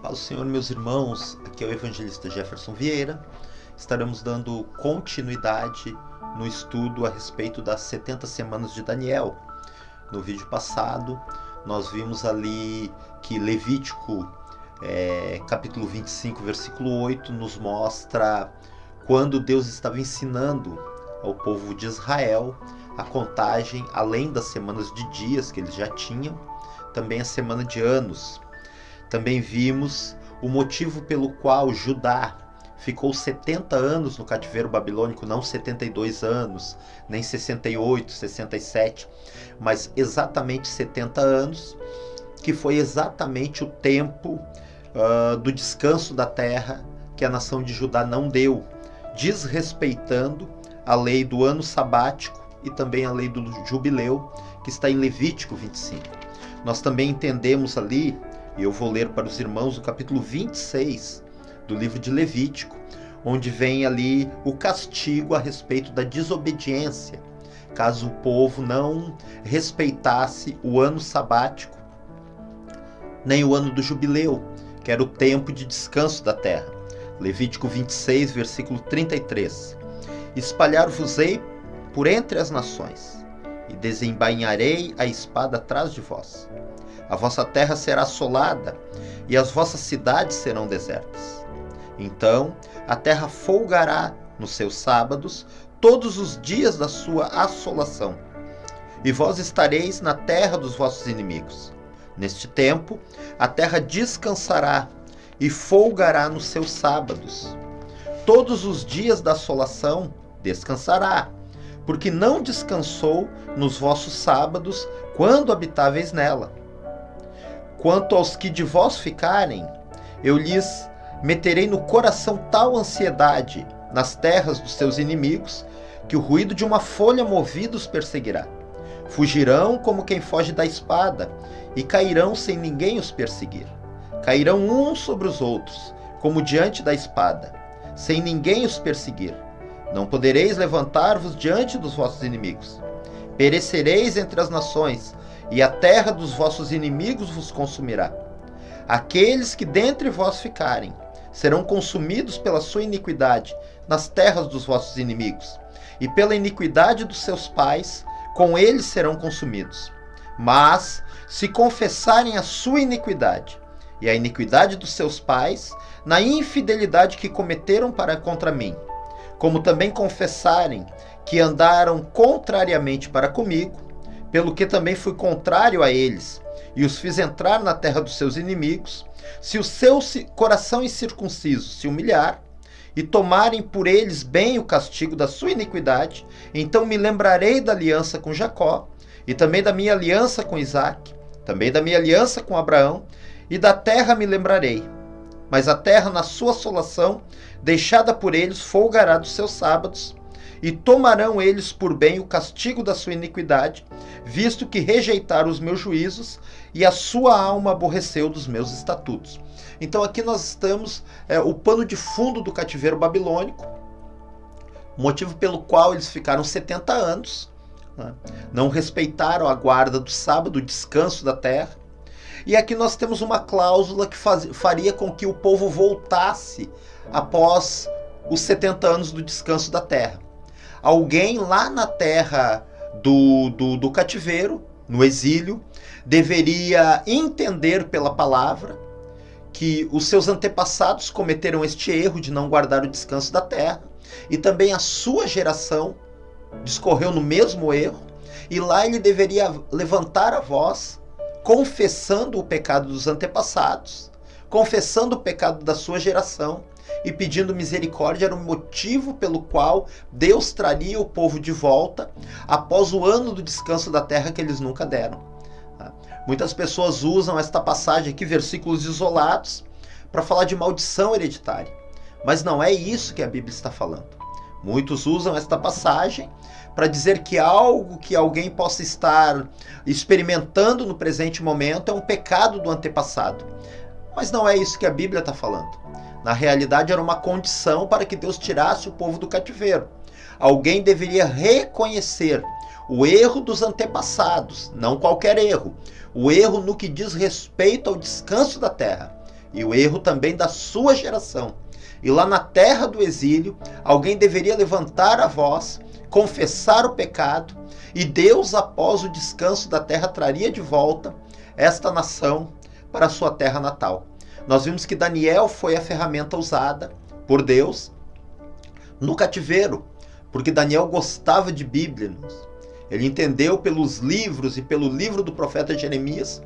Paz do Senhor, meus irmãos, aqui é o evangelista Jefferson Vieira. Estaremos dando continuidade no estudo a respeito das 70 semanas de Daniel. No vídeo passado, nós vimos ali que Levítico, capítulo 25, versículo 8, nos mostra quando Deus estava ensinando ao povo de Israel a contagem, além das semanas de dias que eles já tinham, também a semana de anos. Também vimos o motivo pelo qual Judá ficou 70 anos no cativeiro babilônico, não 72 anos, nem 68, 67, mas exatamente 70 anos, que foi exatamente o tempo do descanso da terra que a nação de Judá não deu, desrespeitando a lei do ano sabático e também a lei do jubileu, que está em Levítico 25. Nós também entendemos ali, e eu vou ler para os irmãos o capítulo 26 do livro de Levítico, onde vem ali o castigo a respeito da desobediência, caso o povo não respeitasse o ano sabático, nem o ano do jubileu, que era o tempo de descanso da terra. Levítico 26, versículo 33. Espalhar-vos-ei por entre as nações, e desembainharei a espada atrás de vós. A vossa terra será assolada, e as vossas cidades serão desertas. Então a terra folgará nos seus sábados, todos os dias da sua assolação. E vós estareis na terra dos vossos inimigos. Neste tempo a terra descansará, e folgará nos seus sábados. Todos os dias da assolação descansará, porque não descansou nos vossos sábados, quando habitáveis nela. Quanto aos que de vós ficarem, eu lhes meterei no coração tal ansiedade nas terras dos seus inimigos, que o ruído de uma folha movida os perseguirá. Fugirão como quem foge da espada, e cairão sem ninguém os perseguir. Cairão uns sobre os outros, como diante da espada, sem ninguém os perseguir. Não podereis levantar-vos diante dos vossos inimigos. Perecereis entre as nações, e a terra dos vossos inimigos vos consumirá. Aqueles que dentre vós ficarem serão consumidos pela sua iniquidade nas terras dos vossos inimigos, e pela iniquidade dos seus pais, com eles serão consumidos. Mas, se confessarem a sua iniquidade e a iniquidade dos seus pais, na infidelidade que cometeram para contra mim, como também confessarem que andaram contrariamente para comigo, pelo que também fui contrário a eles, e os fiz entrar na terra dos seus inimigos, se o seu coração incircunciso se humilhar, e tomarem por eles bem o castigo da sua iniquidade, então me lembrarei da aliança com Jacó, e também da minha aliança com Isaque, também da minha aliança com Abraão, e da terra me lembrarei. Mas a terra, na sua assolação, deixada por eles, folgará dos seus sábados, e tomarão eles por bem o castigo da sua iniquidade, visto que rejeitaram os meus juízos, e a sua alma aborreceu dos meus estatutos. Então aqui nós estamos, o pano de fundo do cativeiro babilônico, motivo pelo qual eles ficaram 70 anos, né? Não respeitaram a guarda do sábado, o descanso da terra. E aqui nós temos uma cláusula que faria com que o povo voltasse após os 70 anos do descanso da terra. Alguém lá na terra do cativeiro, no exílio, deveria entender pela palavra que os seus antepassados cometeram este erro de não guardar o descanso da terra, e também a sua geração discorreu no mesmo erro, e lá ele deveria levantar a voz, confessando o pecado dos antepassados, confessando o pecado da sua geração, e pedindo misericórdia. Era o motivo pelo qual Deus traria o povo de volta após o ano do descanso da terra que eles nunca deram. Muitas pessoas usam esta passagem aqui, versículos isolados, para falar de maldição hereditária. Mas não é isso que a Bíblia está falando. Muitos usam esta passagem para dizer que algo que alguém possa estar experimentando no presente momento é um pecado do antepassado. Mas não é isso que a Bíblia está falando. Na realidade, era uma condição para que Deus tirasse o povo do cativeiro. Alguém deveria reconhecer o erro dos antepassados, não qualquer erro, o erro no que diz respeito ao descanso da terra, e o erro também da sua geração. E lá na terra do exílio, alguém deveria levantar a voz, confessar o pecado, e Deus, após o descanso da terra, traria de volta esta nação para a sua terra natal. Nós vimos que Daniel foi a ferramenta usada por Deus no cativeiro, porque Daniel gostava de Bíblia. Ele entendeu pelos livros e pelo livro do profeta Jeremias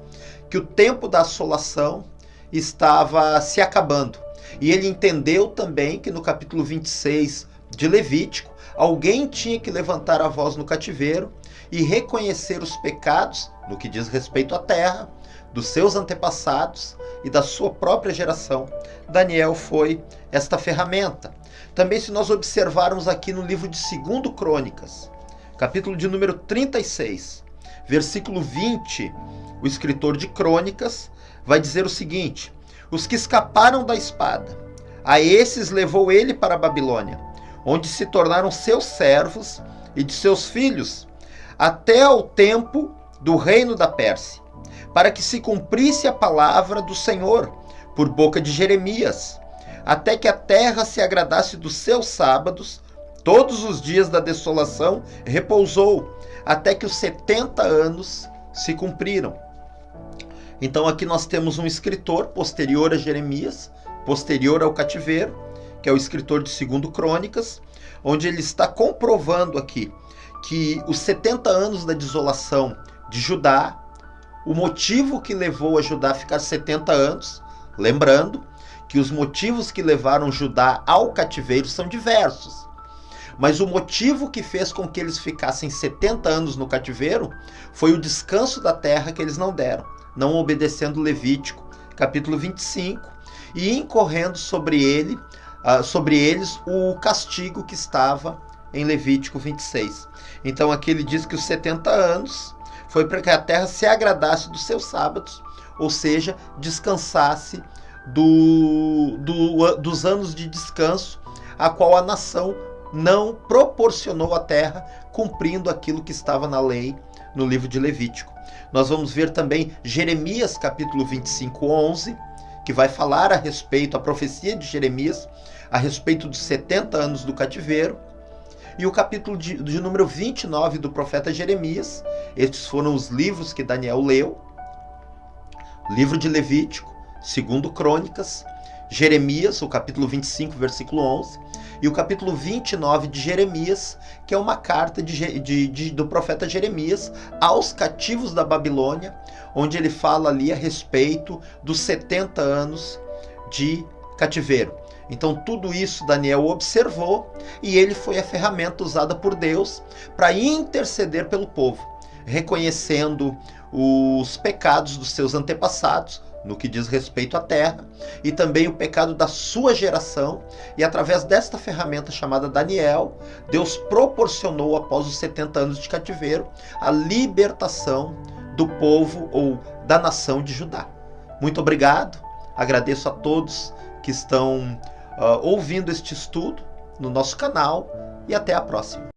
que o tempo da assolação estava se acabando. E ele entendeu também que no capítulo 26 de Levítico, alguém tinha que levantar a voz no cativeiro e reconhecer os pecados, no que diz respeito à terra, dos seus antepassados e da sua própria geração. Daniel foi esta ferramenta. Também, se nós observarmos aqui no livro de 2 Crônicas, capítulo de número 36, versículo 20, o escritor de Crônicas vai dizer o seguinte: os que escaparam da espada, a esses levou ele para a Babilônia, onde se tornaram seus servos e de seus filhos, até ao tempo do reino da Pérsia, para que se cumprisse a palavra do Senhor, por boca de Jeremias, até que a terra se agradasse dos seus sábados. Todos os dias da desolação repousou, até que os 70 anos se cumpriram. Então aqui nós temos um escritor posterior a Jeremias, posterior ao cativeiro, que é o escritor de 2 Crônicas, onde ele está comprovando aqui que os 70 anos da desolação de Judá, o motivo que levou a Judá a ficar 70 anos, lembrando que os motivos que levaram Judá ao cativeiro são diversos, mas o motivo que fez com que eles ficassem 70 anos no cativeiro foi o descanso da terra que eles não deram, não obedecendo Levítico, capítulo 25, e incorrendo sobre eles o castigo que estava em Levítico 26. Então aqui ele diz que os 70 anos foi para que a terra se agradasse dos seus sábados, ou seja, descansasse dos anos de descanso, a qual a nação não proporcionou à terra, cumprindo aquilo que estava na lei no livro de Levítico. Nós vamos ver também Jeremias capítulo 25, 11, que vai falar a respeito, a profecia de Jeremias, a respeito dos 70 anos do cativeiro, e o capítulo de número 29 do profeta Jeremias. Estes foram os livros que Daniel leu: livro de Levítico, 2 Crônicas, Jeremias, o capítulo 25, versículo 11, e o capítulo 29 de Jeremias, que é uma carta do profeta Jeremias aos cativos da Babilônia, onde ele fala ali a respeito dos 70 anos de cativeiro. Então tudo isso Daniel observou, e ele foi a ferramenta usada por Deus para interceder pelo povo, reconhecendo os pecados dos seus antepassados, no que diz respeito à terra, e também o pecado da sua geração. E através desta ferramenta chamada Daniel, Deus proporcionou, após os 70 anos de cativeiro, a libertação do povo ou da nação de Judá. Muito obrigado, agradeço a todos que estão ouvindo este estudo no nosso canal, e até a próxima.